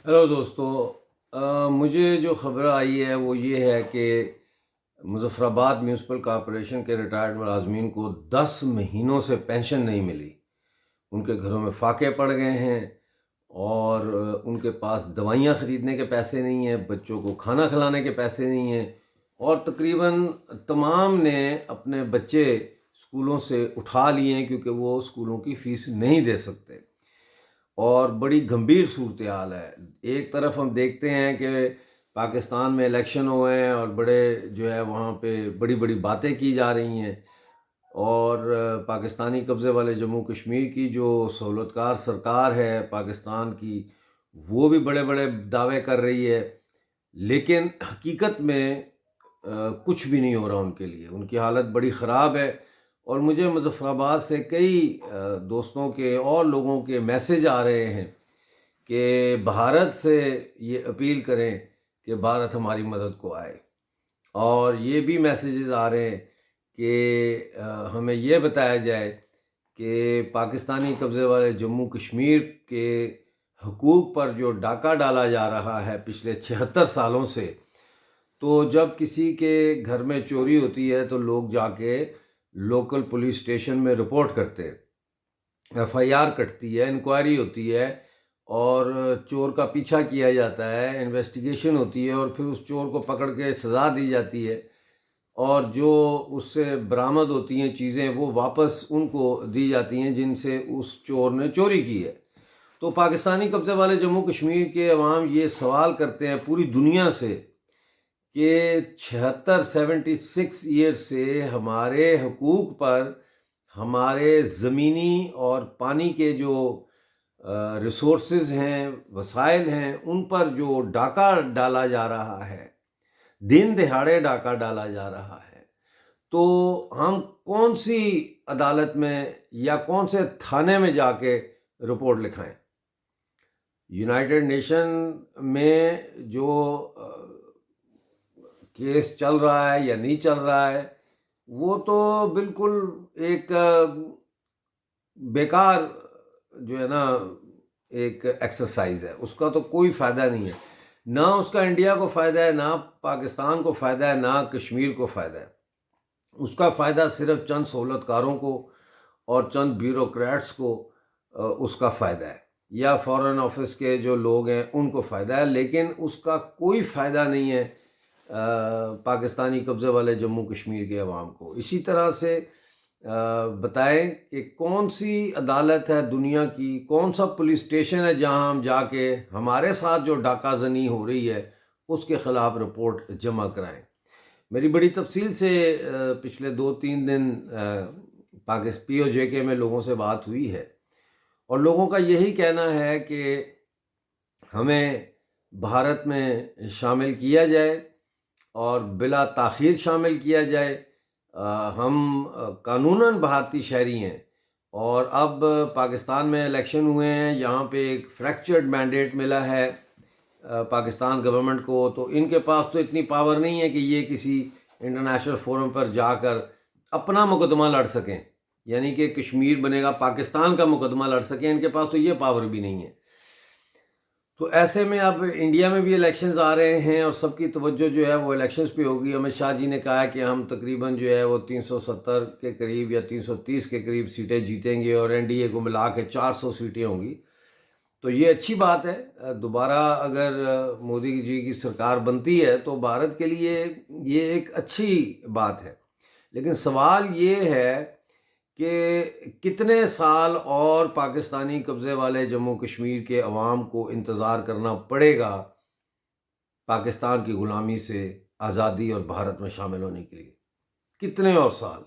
Hello دوستو، مجھے جو خبر آئی ہے وہ یہ ہے کہ مظفر آباد میونسپل کارپوریشن کے ریٹائرڈ ملازمین کو 10 مہینوں سے پینشن نہیں ملی۔ ان کے گھروں میں فاقے پڑ گئے ہیں اور ان کے پاس دوائیاں خریدنے کے پیسے نہیں ہیں، بچوں کو کھانا کھلانے کے پیسے نہیں ہیں، اور تقریباً تمام نے اپنے بچے اسکولوں سے اٹھا لیے ہیں کیونکہ وہ اسکولوں کی فیس نہیں دے سکتے، اور بڑی گمبھیر صورتحال ہے۔ ایک طرف ہم دیکھتے ہیں کہ پاکستان میں الیکشن ہوئے ہیں اور بڑے جو ہے وہاں پہ بڑی بڑی باتیں کی جا رہی ہیں، اور پاکستانی قبضے والے جموں کشمیر کی جو سہولت کار سرکار ہے پاکستان کی، وہ بھی بڑے بڑے دعوے کر رہی ہے، لیکن حقیقت میں کچھ بھی نہیں ہو رہا ان کے لیے۔ ان کی حالت بڑی خراب ہے، اور مجھے مظفر آباد سے کئی دوستوں کے اور لوگوں کے میسج آ رہے ہیں کہ بھارت سے یہ اپیل کریں کہ بھارت ہماری مدد کو آئے، اور یہ بھی میسیجز آ رہے ہیں کہ ہمیں یہ بتایا جائے کہ پاکستانی قبضے والے جموں کشمیر کے حقوق پر جو ڈاکہ ڈالا جا رہا ہے پچھلے 76 سالوں سے، تو جب کسی کے گھر میں چوری ہوتی ہے تو لوگ جا کے لوکل پولیس اسٹیشن میں رپورٹ کرتے، ایف آئی آر کٹتی ہے، انکوائری ہوتی ہے، اور چور کا پیچھا کیا جاتا ہے، انویسٹیگیشن ہوتی ہے، اور پھر اس چور کو پکڑ کے سزا دی جاتی ہے، اور جو اس سے برآمد ہوتی ہیں چیزیں وہ واپس ان کو دی جاتی ہیں جن سے اس چور نے چوری کی ہے۔ تو پاکستانی قبضے والے جموں کشمیر کے عوام یہ سوال کرتے ہیں پوری دنیا سے کہ 76 ایئر سے ہمارے حقوق پر، ہمارے زمینی اور پانی کے جو ریسورسز ہیں، وسائل ہیں، ان پر جو ڈاکہ ڈالا جا رہا ہے، دن دہاڑے ڈاکہ ڈالا جا رہا ہے، تو ہم کون سی عدالت میں یا کون سے تھانے میں جا کے رپورٹ لکھائیں؟ یونائٹڈ نیشن میں جو کیس چل رہا ہے یا نہیں چل رہا ہے، وہ تو بالکل ایک بیکار جو ہے نا ایک ایکسرسائز ہے، اس کا تو کوئی فائدہ نہیں ہے، نہ اس کا انڈیا کو فائدہ ہے، نہ پاکستان کو فائدہ ہے، نہ کشمیر کو فائدہ ہے۔ اس کا فائدہ صرف چند سہولت کاروں کو اور چند بیوروکریٹس کو اس کا فائدہ ہے، یا فارن آفس کے جو لوگ ہیں ان کو فائدہ ہے، لیکن اس کا کوئی فائدہ نہیں ہے پاکستانی قبضے والے جموں کشمیر کے عوام کو۔ اسی طرح سے بتائیں کہ کون سی عدالت ہے دنیا کی، کون سا پولیس اسٹیشن ہے جہاں ہم جا کے ہمارے ساتھ جو ڈاکہ زنی ہو رہی ہے اس کے خلاف رپورٹ جمع کرائیں؟ میری بڑی تفصیل سے پچھلے 2-3 دن پی او جے کے میں لوگوں سے بات ہوئی ہے، اور لوگوں کا یہی کہنا ہے کہ ہمیں بھارت میں شامل کیا جائے اور بلا تاخیر شامل کیا جائے۔ ہم قانوناً بھارتی شہری ہیں، اور اب پاکستان میں الیکشن ہوئے ہیں، یہاں پہ ایک فریکچرڈ مینڈیٹ ملا ہے پاکستان گورنمنٹ کو، تو ان کے پاس تو اتنی پاور نہیں ہے کہ یہ کسی انٹرنیشنل فورم پر جا کر اپنا مقدمہ لڑ سکیں، یعنی کہ کشمیر بنے گا پاکستان کا مقدمہ لڑ سکیں، ان کے پاس تو یہ پاور بھی نہیں ہے۔ تو ایسے میں اب انڈیا میں بھی الیکشنز آ رہے ہیں، اور سب کی توجہ جو ہے وہ الیکشنز پہ ہوگی۔ امت شاہ جی نے کہا ہے کہ ہم تقریباً جو ہے وہ 370 کے قریب یا 330 کے قریب سیٹیں جیتیں گے، اور این ڈی اے کو ملا کے 400 سیٹیں ہوں گی، تو یہ اچھی بات ہے۔ دوبارہ اگر مودی جی کی سرکار بنتی ہے تو بھارت کے لیے یہ ایک اچھی بات ہے، لیکن سوال یہ ہے کہ کتنے سال اور پاکستانی قبضے والے جموں کشمیر کے عوام کو انتظار کرنا پڑے گا پاکستان کی غلامی سے آزادی اور بھارت میں شامل ہونے کے لیے؟ کتنے اور سال؟